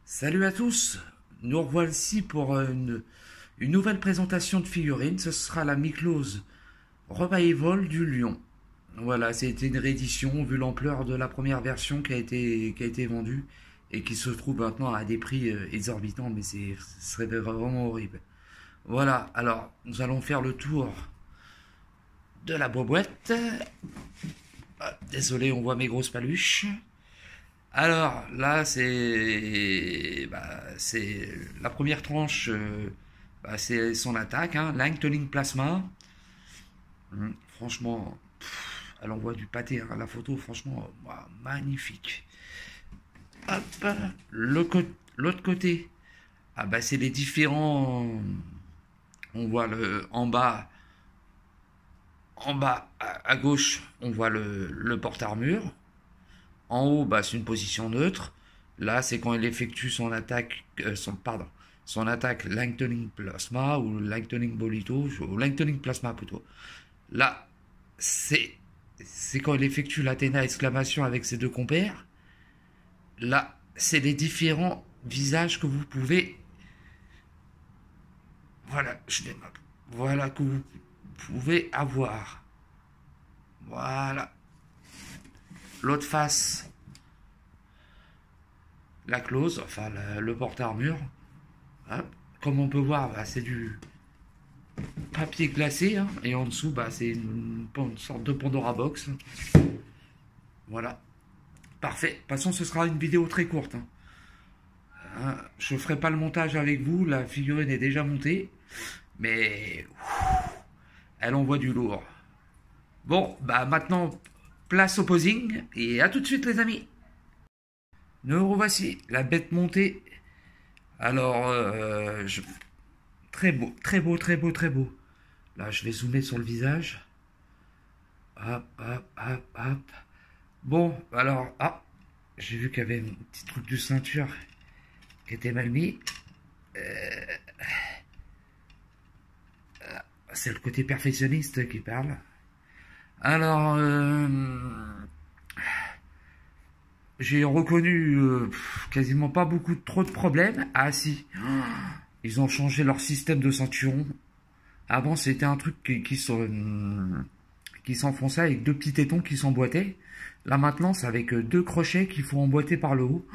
Salut à tous, nous revoici pour une nouvelle présentation de figurines. Ce sera la Miklose Revival du Lion. Voilà, c'était une réédition vu l'ampleur de la première version qui a été vendue et qui se trouve maintenant à des prix exorbitants, mais ce serait vraiment horrible. Voilà, alors nous allons faire le tour de la boîte. Ah, désolé, on voit mes grosses paluches. Alors là, c'est la première tranche, c'est son attaque, hein, Lightning Plasma. Franchement, elle envoie du pâté, hein, la photo, franchement, magnifique. Hop, l'autre côté, c'est les différents. On voit en bas à gauche, on voit le porte-armure. En haut, c'est une position neutre. Là, c'est quand il effectue son attaque, son attaque Lightning Plasma ou Lightning Bolito, ou Lightning Plasma plutôt. Là, c'est quand il effectue l'Athéna exclamation avec ses deux compères. Là, c'est les différents visages que vous pouvez. Voilà, voilà que vous pouvez avoir. Voilà. L'autre face, la clause, enfin le porte-armure. Comme on peut voir, c'est du papier glacé, hein, et en dessous, c'est une sorte de Pandora Box. Voilà. Parfait. De toute façon, ce sera une vidéo très courte. Je ne ferai pas le montage avec vous, la figurine est déjà montée, mais elle envoie du lourd. Bon, maintenant, place au posing, et à tout de suite les amis. Nous revoici, la bête montée. Alors, très beau, très beau, très beau, très beau. Là, je vais zoomer sur le visage. Hop, hop, hop, hop. Bon, alors, j'ai vu qu'il y avait un petit truc de ceinture qui était mal mis. C'est le côté perfectionniste qui parle. Alors, j'ai reconnu quasiment pas trop de problèmes. Ah si, ils ont changé leur système de ceinturon. Avant, c'était un truc qui s'enfonçait avec deux petits tétons qui s'emboîtaient. Là maintenant, c'est avec deux crochets qu'il faut emboîter par le haut.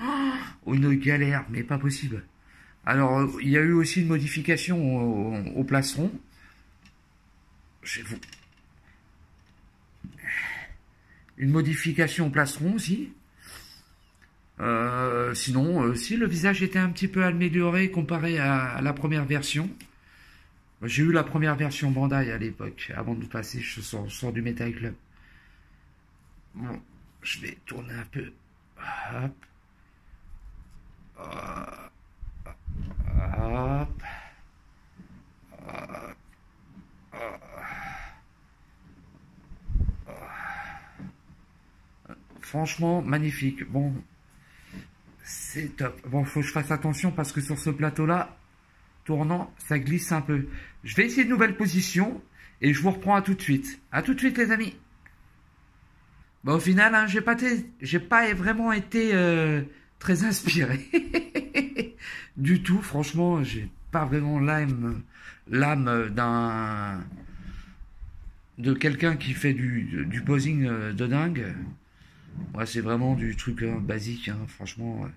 Une galère, mais pas possible. Alors, il y a eu aussi une modification au plastron. Chez vous. Une modification au plastron aussi. Sinon, si le visage était un petit peu amélioré comparé à la première version. J'ai eu la première version Bandai à l'époque, avant de passer sur du Metal Club. Bon, je vais tourner un peu. Hop. Hop. Franchement, magnifique. Bon, c'est top. Bon, faut que je fasse attention parce que sur ce plateau-là, tournant, ça glisse un peu. Je vais essayer de nouvelles positions et je vous reprends à tout de suite. À tout de suite, les amis. Au final, hein, j'ai pas vraiment été très inspiré du tout. Franchement, j'ai pas vraiment l'âme de quelqu'un qui fait du posing de dingue. Ouais, c'est vraiment du truc basique, hein, franchement.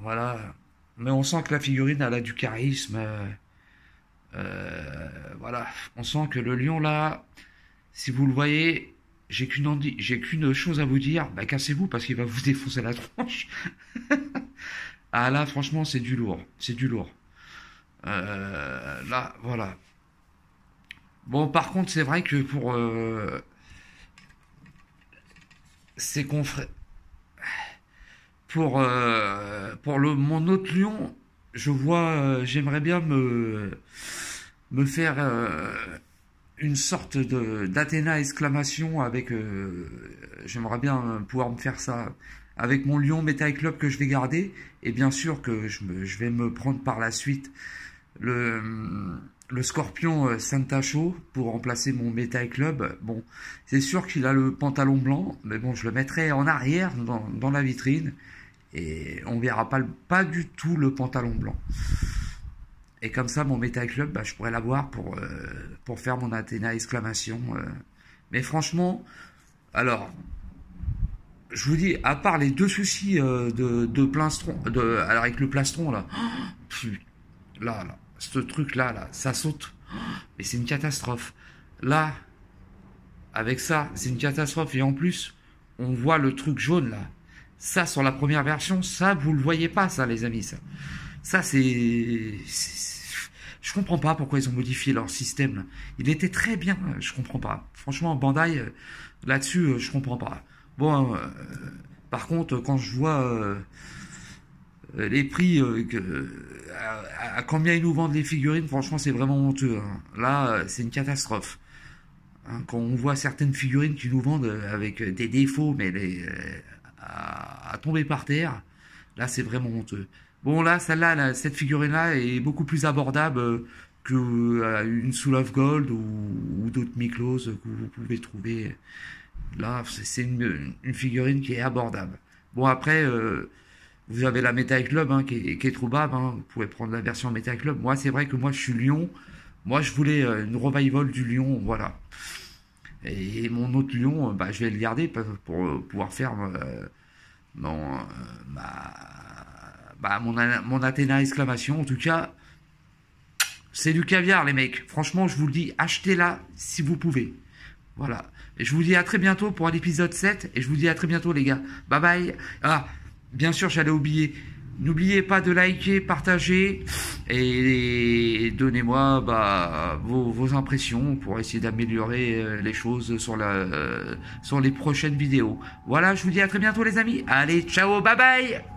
Voilà. Mais on sent que la figurine, elle a du charisme. Voilà. On sent que le lion, là, si vous le voyez, j'ai qu'une chose à vous dire. Cassez-vous parce qu'il va vous défoncer la tronche. Ah là, franchement, c'est du lourd. C'est du lourd. Là, voilà. Bon, par contre, c'est vrai que pour ses confrères, pour mon autre lion, je vois, j'aimerais bien me faire une sorte d'Athéna exclamation avec, j'aimerais bien pouvoir me faire ça avec mon lion Metal Club que je vais garder, et bien sûr que je vais me prendre par la suite le Scorpion Santacho pour remplacer mon Metal Club. Bon, c'est sûr qu'il a le pantalon blanc, mais bon, je le mettrai en arrière dans la vitrine. Et on verra pas du tout le pantalon blanc. Et comme ça, mon Metal Club, bah, je pourrais l'avoir pour faire mon Athéna exclamation. Mais franchement, alors, je vous dis, à part les 2 soucis de plastron, alors avec le plastron là, là, ce truc là, ça saute. Mais c'est une catastrophe. Là, avec ça, c'est une catastrophe. Et en plus, on voit le truc jaune là. Ça, sur la première version, ça, vous le voyez pas, ça, les amis. Ça c'est... Je comprends pas pourquoi ils ont modifié leur système. Là. Il était très bien, je comprends pas. Franchement, Bandai, là-dessus, je comprends pas. Bon, par contre, quand je vois les prix, à combien ils nous vendent les figurines, franchement, c'est vraiment honteux. Hein. Là, c'est une catastrophe. Hein, quand on voit certaines figurines qui nous vendent avec des défauts, mais à tomber par terre, là, c'est vraiment honteux. Bon, là, celle-là, cette figurine-là est beaucoup plus abordable qu'une Soul of Gold ou d'autres Miklos que vous pouvez trouver. Là, c'est une figurine qui est abordable. Bon, après, vous avez la Metal Club hein, qui est trouvable. Hein. Vous pouvez prendre la version Metal Club. Moi, c'est vrai que moi, je suis Lion. Moi, je voulais une revival du Lion, voilà. Et mon autre Lion, bah, je vais le garder pour pouvoir faire mon Athéna exclamation. En tout cas, c'est du caviar, les mecs. Franchement, je vous le dis, achetez-la si vous pouvez. Voilà. Et je vous dis à très bientôt pour l'épisode 7. Et je vous dis à très bientôt, les gars. Bye bye. Ah, bien sûr, j'allais oublier. N'oubliez pas de liker, partager et donnez-moi vos impressions pour essayer d'améliorer les choses sur les prochaines vidéos. Voilà, je vous dis à très bientôt, les amis. Allez, ciao, bye bye.